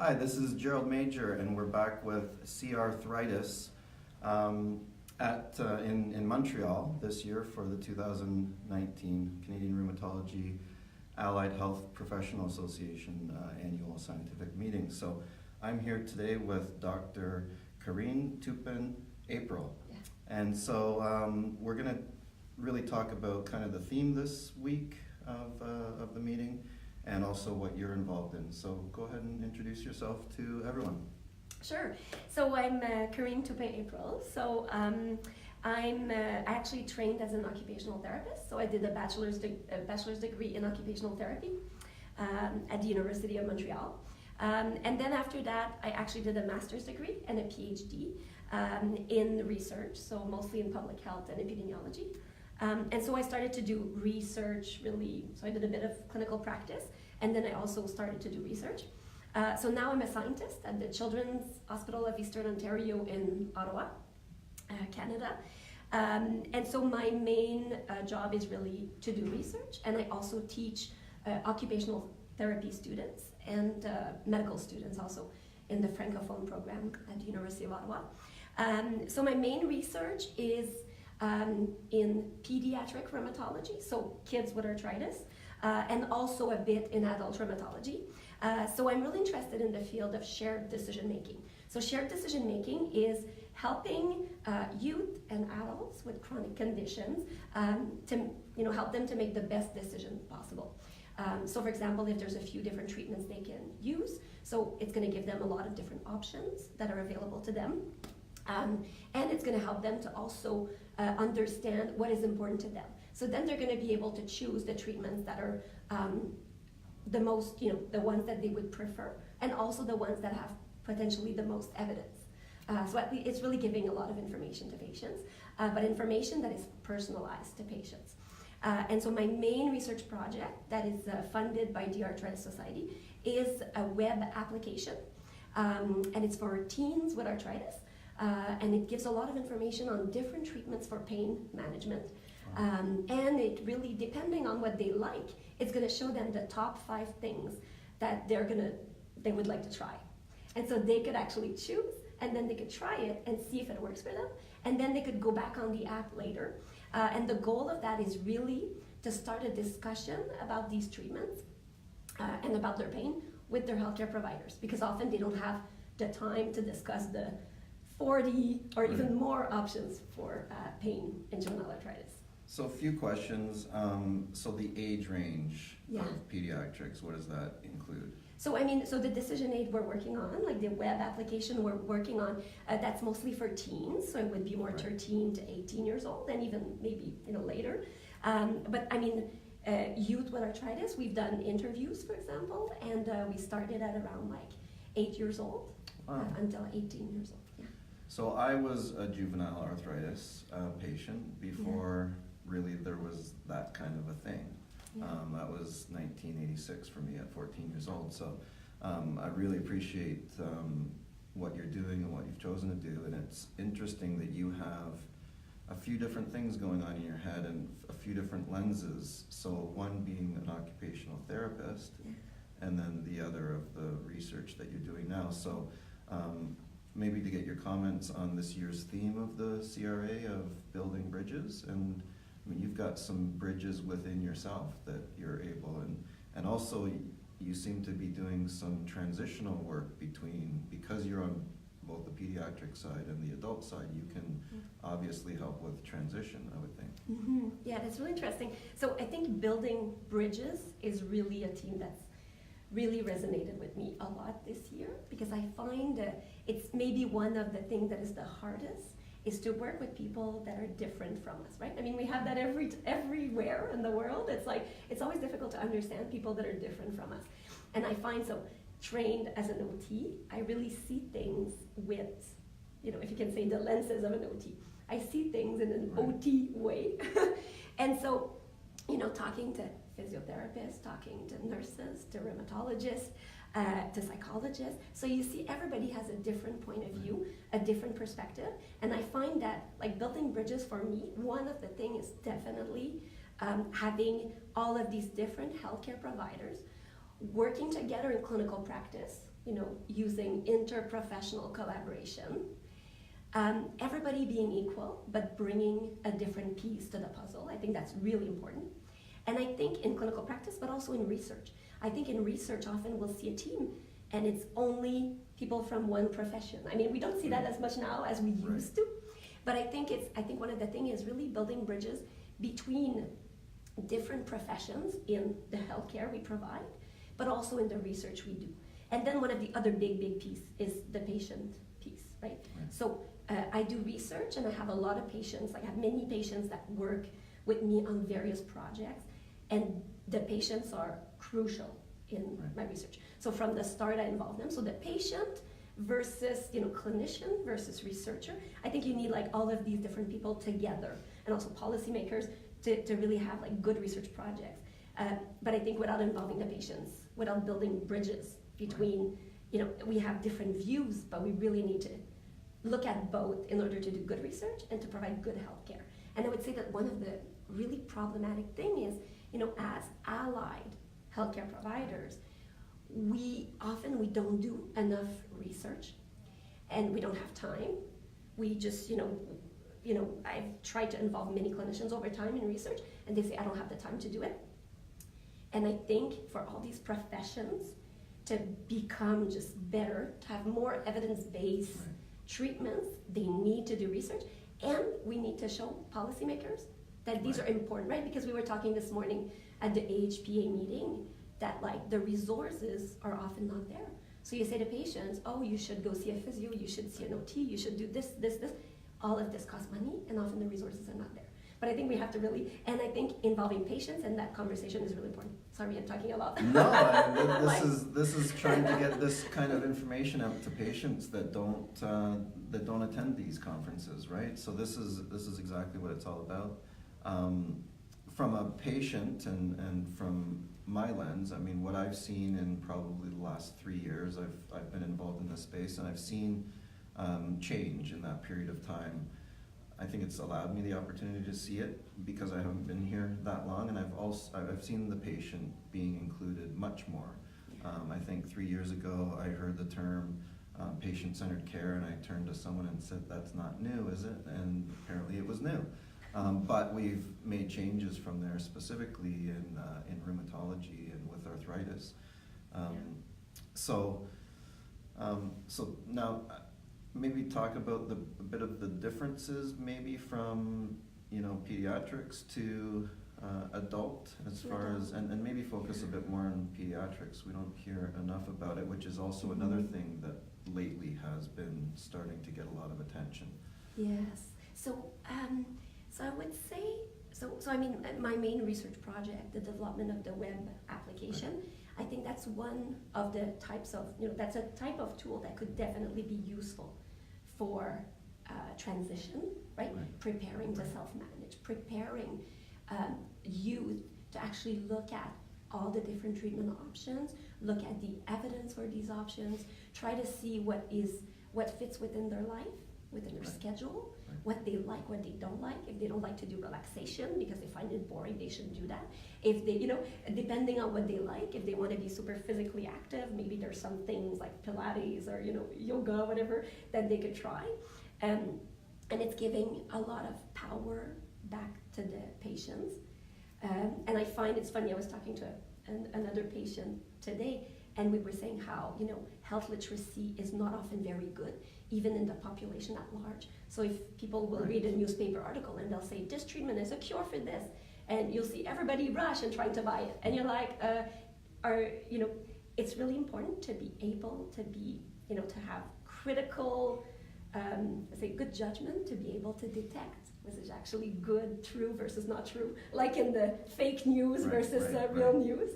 Hi, this is Gerald Major, and we're back with Arthritis in Montreal this year for the 2019 Canadian Rheumatology Allied Health Professional Association annual scientific meeting. So I'm here today with Dr. Karine Toupin-April. Yeah. And so we're going to really talk about kind of the theme this week of the meeting, and also what you're involved in. So go ahead and introduce yourself to everyone. Sure. So I'm Karine Toupin-April. So I'm actually trained as an occupational therapist. So I did a bachelor's degree in occupational therapy at the University of Montreal. And then after that, I actually did a master's degree and a PhD in research, so mostly in public health and epidemiology. And so I started to do research really, so I did a bit of clinical practice, and then I also started to do research. So now I'm a scientist at the Children's Hospital of Eastern Ontario in Ottawa, Canada. And so my main job is really to do research, and I also teach occupational therapy students and medical students also in the Francophone program at the University of Ottawa. So my main research is in pediatric rheumatology, so kids with arthritis, and also a bit in adult rheumatology. So I'm really interested in the field of shared decision making. So shared decision making is helping youth and adults with chronic conditions to help them to make the best decision possible. So for example, if there's a few different treatments they can use, so it's going to give them a lot of different options that are available to them. And it's going to help them to also understand what is important to them. So then they're going to be able to choose the treatments that are the most, the ones that they would prefer, and also the ones that have potentially the most evidence. So it's really giving a lot of information to patients, but information that is personalized to patients. And so my main research project that is funded by the Arthritis Society is a web application, and it's for teens with arthritis. And it gives a lot of information on different treatments for pain management. And it really, depending on what they like, it's going to show them the top 5 things that they would like to try. And so they could actually choose, and then they could try it and see if it works for them. And then they could go back on the app later. And the goal of that is really to start a discussion about these treatments and about their pain with their healthcare providers, because often they don't have the time to discuss the 40 or even more options for pain in juvenile arthritis. So a few questions. So the age range Yeah. of pediatrics, what does that include? So so the decision aid we're working on, like the web application we're working on, that's mostly for teens. So it would be more 13 to 18 years old, and even maybe later. But youth with arthritis, we've done interviews, for example, and we started at around 8 years old until 18 years old. Yeah. So I was a juvenile arthritis patient before really there was that kind of a thing. Yeah. That was 1986 for me at 14 years old. So I really appreciate what you're doing and what you've chosen to do. And it's interesting that you have a few different things going on in your head and a few different lenses. So one being an occupational therapist, and then the other of the research that you're doing now. So maybe to get your comments on this year's theme of the CRA of building bridges. And you've got some bridges within yourself that you're able, and also you seem to be doing some transitional work because you're on both the pediatric side and the adult side, you can obviously help with transition, I would think. Mm-hmm. Yeah, that's really interesting. So I think building bridges is really a theme that's really resonated with me a lot this year, because I find it's maybe one of the things that is the hardest is to work with people that are different from us, right? We have that everywhere in the world. It's always difficult to understand people that are different from us. And I find, so trained as an OT, I really see things with, if you can say the lenses of an OT. I see things in an OT way. And so, talking to physiotherapists, talking to nurses, to rheumatologists, to psychologists. So you see everybody has a different point of view, a different perspective. And I find that building bridges for me, one of the things is definitely having all of these different healthcare providers working together in clinical practice using interprofessional collaboration, everybody being equal, but bringing a different piece to the puzzle. I think that's really important. And I think in clinical practice, but also in research. I think in research, often we'll see a team, and it's only people from one profession. I mean, we don't see that as much now as we used to, but I think one of the things is really building bridges between different professions in the healthcare we provide, but also in the research we do. And then one of the other big piece is the patient piece, right? So I do research, and I have a lot of patients. I have many patients that work with me on various projects, and the patients are crucial in my research. So from the start, I involve them. So the patient versus clinician versus researcher. I think you need like all of these different people together, and also policymakers to really have like good research projects. But I think without involving the patients, without building bridges between, we have different views, but we really need to look at both in order to do good research and to provide good healthcare. And I would say that one of the really problematic thing is, as allied healthcare providers, we don't do enough research, and we don't have time. We just, I've tried to involve many clinicians over time in research, and they say, I don't have the time to do it. And I think for all these professions to become just better, to have more evidence-based treatments, they need to do research, and we need to show policymakers that these are important, right? Because we were talking this morning at the AHPA meeting that like the resources are often not there. So you say to patients, oh, you should go see a physio, you should see an OT, you should do this. All of this costs money, and often the resources are not there. But I think we have to really, and I think involving patients in that conversation is really important. Sorry, I'm talking a lot. No, this is trying to get this kind of information out to patients that don't attend these conferences, right? So this is exactly what it's all about. From a patient and from my lens, I mean, what I've seen in probably the last 3 years, I've been involved in this space, and I've seen change in that period of time. I think it's allowed me the opportunity to see it because I haven't been here that long, and I've seen the patient being included much more. I think 3 years ago I heard the term patient-centered care, and I turned to someone and said, that's not new, is it? And apparently it was new. But we've made changes from there, specifically in rheumatology and with arthritis. So now maybe talk about a bit of the differences, maybe from pediatrics to adult, as far as and maybe focus a bit more on pediatrics. We don't hear enough about it, which is also another thing that lately has been starting to get a lot of attention. Yes. So I would say, I mean, my main research project, the development of the web application, I think that's one of the types of, that's a type of tool that could definitely be useful for transition, right? Preparing to self-manage, preparing youth to actually look at all the different treatment options, look at the evidence for these options, try to see what fits within their life, within their schedule, what they like, what they don't like. If they don't like to do relaxation because they find it boring, they shouldn't do that. If they, depending on what they like, if they want to be super physically active, maybe there's some things like Pilates or, yoga, whatever, that they could try. And it's giving a lot of power back to the patients. And I find it's funny, I was talking to another patient today, and we were saying how, health literacy is not often very good, even in the population at large. So if people will read a newspaper article and they'll say, this treatment is a cure for this, and you'll see everybody rush and trying to buy it. And you're like, it's really important to be able to be, to have critical, good judgment, to be able to detect this is actually good, true versus not true, like in the fake news versus real news.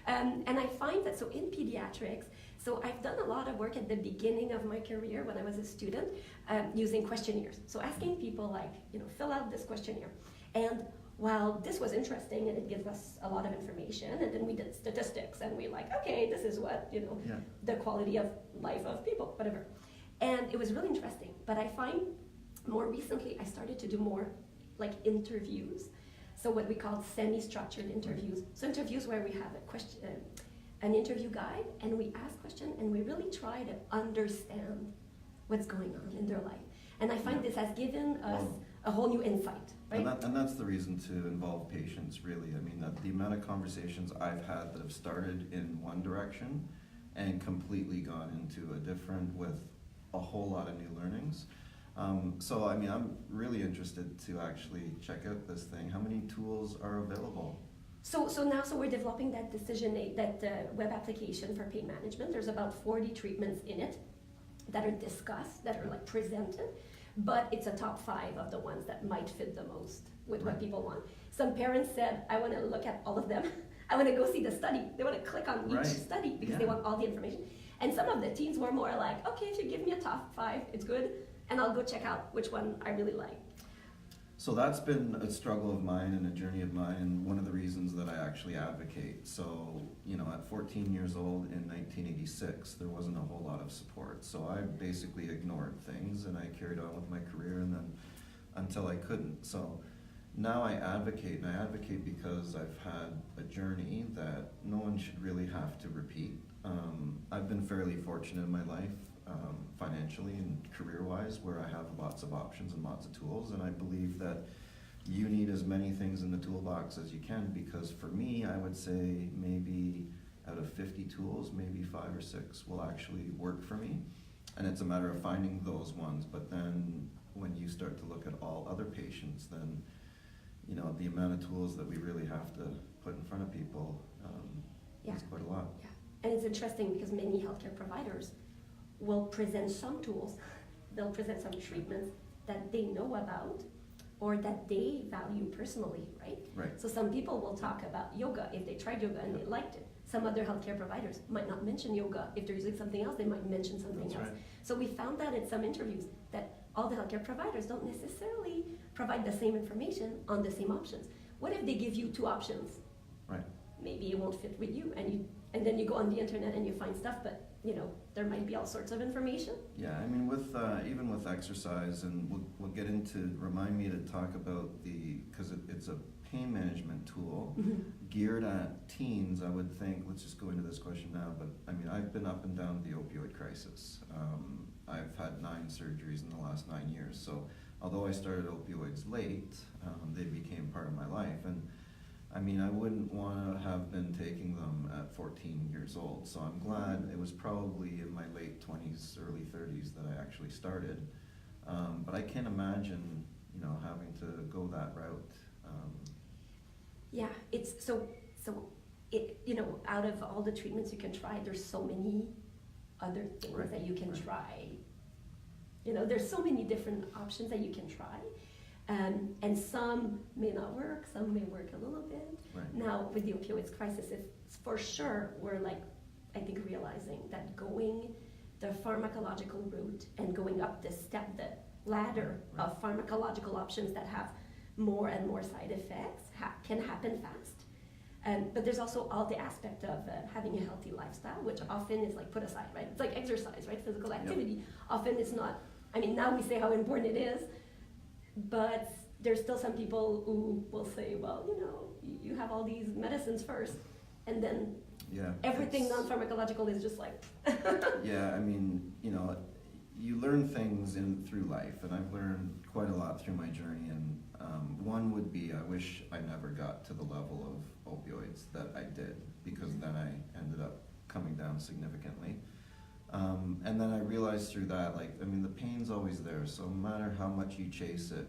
And I find that, so in pediatrics, so I've done a lot of work at the beginning of my career when I was a student using questionnaires. So asking people like, fill out this questionnaire. And while this was interesting and it gives us a lot of information, and then we did statistics and we like, okay, this is what, the quality of life of people, whatever. And it was really interesting. But I find more recently I started to do more like interviews. So what we call semi-structured interviews. So interviews where we have an interview guide, and we ask questions, and we really try to understand what's going on in their life. And I find this has given us a whole new insight, right? And that's the reason to involve patients, really. I mean, the amount of conversations I've had that have started in one direction and completely gone into a different with a whole lot of new learnings. So, I mean, I'm really interested to actually check out this thing. How many tools are available? So now we're developing that web application for pain management. There's about 40 treatments in it that are discussed, that are like presented, but it's a top 5 of the ones that might fit the most with what people want. Some parents said, I want to look at all of them. I want to go see the study. They want to click on each study because they want all the information. And some of the teens were more like, okay, if you give me a top 5, it's good, and I'll go check out which one I really like. So that's been a struggle of mine and a journey of mine, and one of the reasons that I actually advocate. So, you know, at 14 years old in 1986, there wasn't a whole lot of support. So I basically ignored things, and I carried on with my career, and then until I couldn't. So now I advocate, and I advocate because I've had a journey that no one should really have to repeat. I've been fairly fortunate in my life. Financially and career-wise, where I have lots of options and lots of tools, and I believe that you need as many things in the toolbox as you can, because for me, I would say maybe out of 50 tools, maybe 5 or 6 will actually work for me, and it's a matter of finding those ones. But then when you start to look at all other patients, then you know the amount of tools that we really have to put in front of people is quite a lot. Yeah, and it's interesting because many healthcare providers will present some tools, they'll present some treatments that they know about or that they value personally, right? Right. So some people will talk about yoga if they tried yoga and they liked it. Some other healthcare providers might not mention yoga. If they're using something else, they might mention something else. Right. So we found that in some interviews that all the healthcare providers don't necessarily provide the same information on the same options. What if they give you 2 options? Right. Maybe it won't fit with you, and then you go on the internet and you find stuff, but you know, there might be all sorts of information. Yeah, I mean, with even with exercise, and we'll get into, remind me to talk about because it's a pain management tool geared at teens, I would think. Let's just go into this question now, but I mean, I've been up and down the opioid crisis. I've had 9 surgeries in the last 9 years, so although I started opioids late, they became part of my life, and I mean, I wouldn't want to have been taking them at 14 years old, so I'm glad it was probably in my late 20s, early 30s that I actually started. But I can't imagine, you know, having to go that route. Yeah, it's so it, you know, out of all the treatments you can try, there's so many other things that you can try. You know, there's so many different options that you can try. And some may not work, some may work a little bit. Right. Now, with the opioids crisis, it's for sure, we're like, I think, realizing that going the pharmacological route and going up the ladder of pharmacological options that have more and more side effects can happen fast. But there's also all the aspect of having a healthy lifestyle, which often is like put aside, right? It's like exercise, right? Physical activity. Yep. Often it's not, I mean, now we say how important it is, but there's still some people who will say, well, you know, you have all these medicines first, and then everything non-pharmacological is just like... Yeah, I mean, you know, you learn things through life, and I've learned quite a lot through my journey, and one would be, I wish I never got to the level of opioids that I did, because then I ended up coming down significantly. And then I realized through that, like, I mean, the pain's always there, so no matter how much you chase it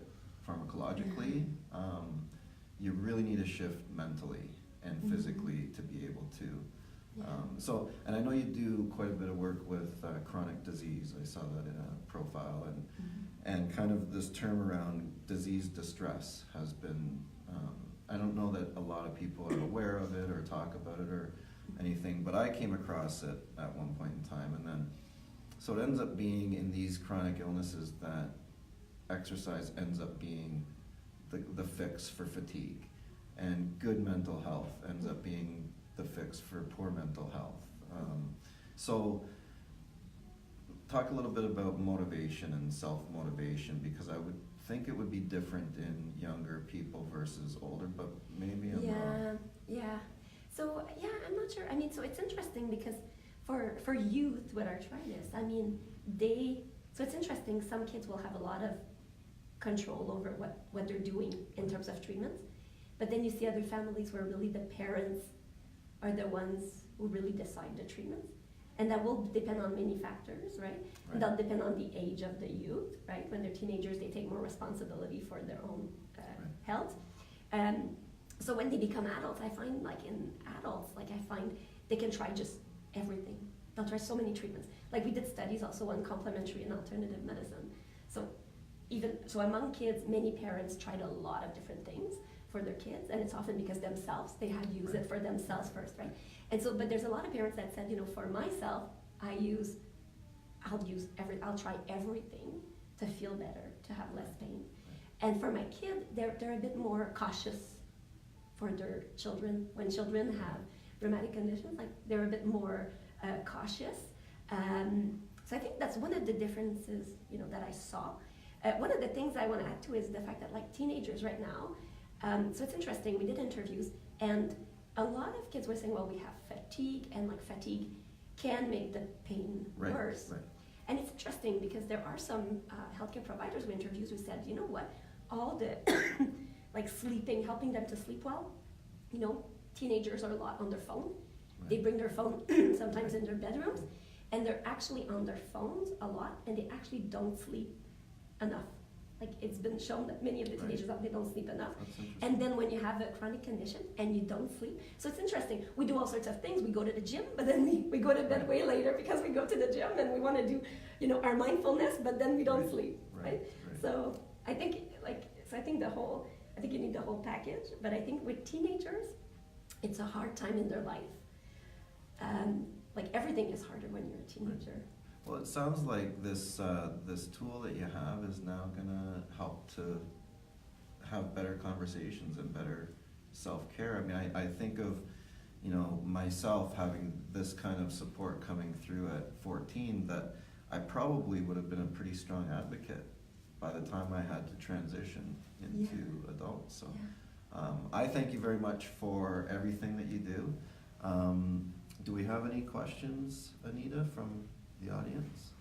pharmacologically, you really need to shift mentally and physically to be able to. So, and I know you do quite a bit of work with chronic disease. I saw that in a profile, and kind of this term around disease distress has been, I don't know that a lot of people are aware of it or talk about it or anything, but I came across it at one point in time, and then so it ends up being in these chronic illnesses that exercise ends up being the fix for fatigue, and good mental health ends up being the fix for poor mental health. So talk a little bit about motivation and self-motivation, because I would think it would be different in younger people versus older, but maybe I'm wrong. Yeah. So yeah, I'm not sure. I mean, so it's interesting because for youth with arthritis, I mean, so it's interesting. Some kids will have a lot of control over what they're doing in terms of treatments, but then you see other families where really the parents are the ones who really decide the treatments, and that will depend on many factors, right? And that'll depend on the age of the youth, right? When they're teenagers, they take more responsibility for their own health. So when they become adults, I find like in adults, like I find they can try just everything. They'll try so many treatments. Like we did studies also on complementary and alternative medicine. So among kids, many parents tried a lot of different things for their kids, and it's often because themselves, they had used it for themselves first, right? And so, but there's a lot of parents that said, for myself, I'll try everything to feel better, to have less pain. And for my kid, they're a bit more cautious for their children. When children have rheumatic conditions, like they're a bit more cautious. So I think that's one of the differences, that I saw. One of the things I want to add to is the fact that like teenagers right now, so it's interesting, we did interviews, and a lot of kids were saying, well, we have fatigue, and like fatigue can make the pain worse. Right. And it's interesting because there are some healthcare providers we interviewed who said, you know what, all the like sleeping, helping them to sleep well, teenagers are a lot on their phone. Right. They bring their phone sometimes in their bedrooms, and they're actually on their phones a lot, and they actually don't sleep enough. Like it's been shown that many of the teenagers they don't sleep enough. And then when you have a chronic condition and you don't sleep, so it's interesting. We do all sorts of things. We go to the gym, but then we go to bed way later because we go to the gym and we want to do, our mindfulness, but then we don't sleep, right? So I think I think you need the whole package. But I think with teenagers, it's a hard time in their life. Like everything is harder when you're a teenager. Well, it sounds like this tool that you have is now going to help to have better conversations and better self-care. I mean, I think of, myself having this kind of support coming through at 14, that I probably would have been a pretty strong advocate by the time I had to transition into adults. So I thank you very much for everything that you do. Do we have any questions, Anita, from the audience?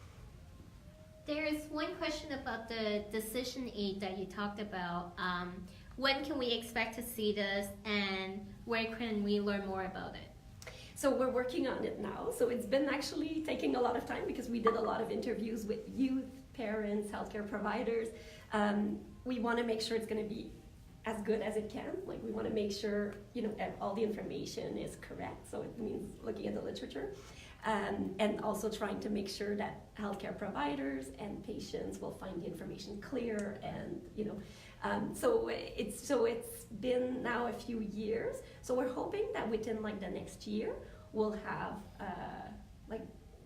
There's one question about the decision aid that you talked about. When can we expect to see this, and where can we learn more about it? So we're working on it now. So it's been actually taking a lot of time because we did a lot of interviews with youth, parents, healthcare providers. We want to make sure it's going to be as good as it can. Like we want to make sure, all the information is correct. So it means looking at the literature. And also trying to make sure that healthcare providers and patients will find the information clear, and so it's been now a few years. So we're hoping that within like the next year we'll have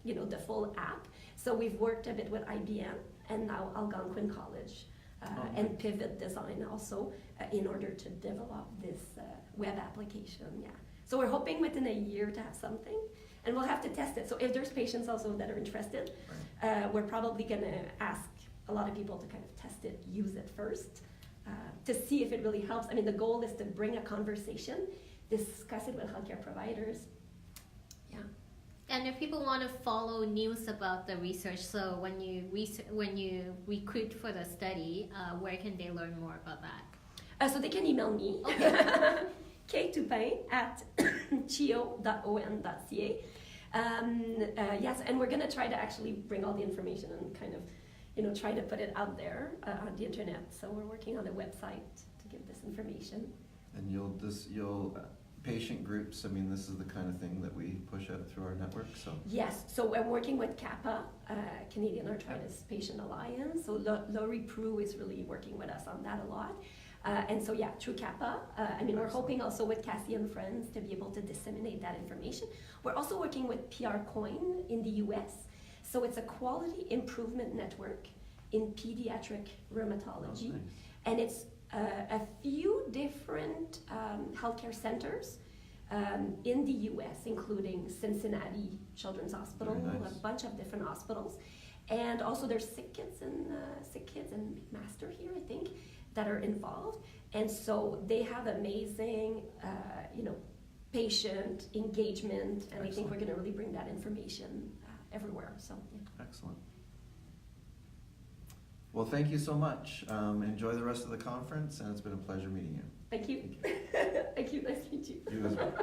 the full app. So we've worked a bit with IBM and now Algonquin College and Pivot Design also in order to develop this web application. Yeah. So we're hoping within a year to have something. And we'll have to test it. So if there's patients also that are interested, we're probably going to ask a lot of people to kind of test it, use it first, to see if it really helps. I mean, the goal is to bring a conversation, discuss it with healthcare providers. Yeah. And if people want to follow news about the research, so when you recruit for the study, where can they learn more about that? So they can email me. Okay. ktoupin@chio.on.ca. Yes, and we're going to try to actually bring all the information and kind of, try to put it out there on the internet. So we're working on a website to give this information. And you'll patient groups. I mean, this is the kind of thing that we push out through our network. So yes, so I'm working with CAPA, Canadian Arthritis Patient Alliance. So Laurie Prue is really working with us on that a lot. And so through CAPA, we're hoping also with Cassie and Friends to be able to disseminate that information. We're also working with PR Coin in the US. So it's a quality improvement network in pediatric rheumatology. Nice. And it's a few different healthcare centers in the US, including Cincinnati Children's Hospital, nice. A bunch of different hospitals. And also there's Sick Kids and McMaster here, I think, that are involved. And so they have amazing, patient engagement, and I think Excellent. we're going to really bring that information everywhere. So, yeah. Excellent. Well, thank you so much. Enjoy the rest of the conference, and it's been a pleasure meeting you. Thank you. Thank you. Nice to meet you. You as well.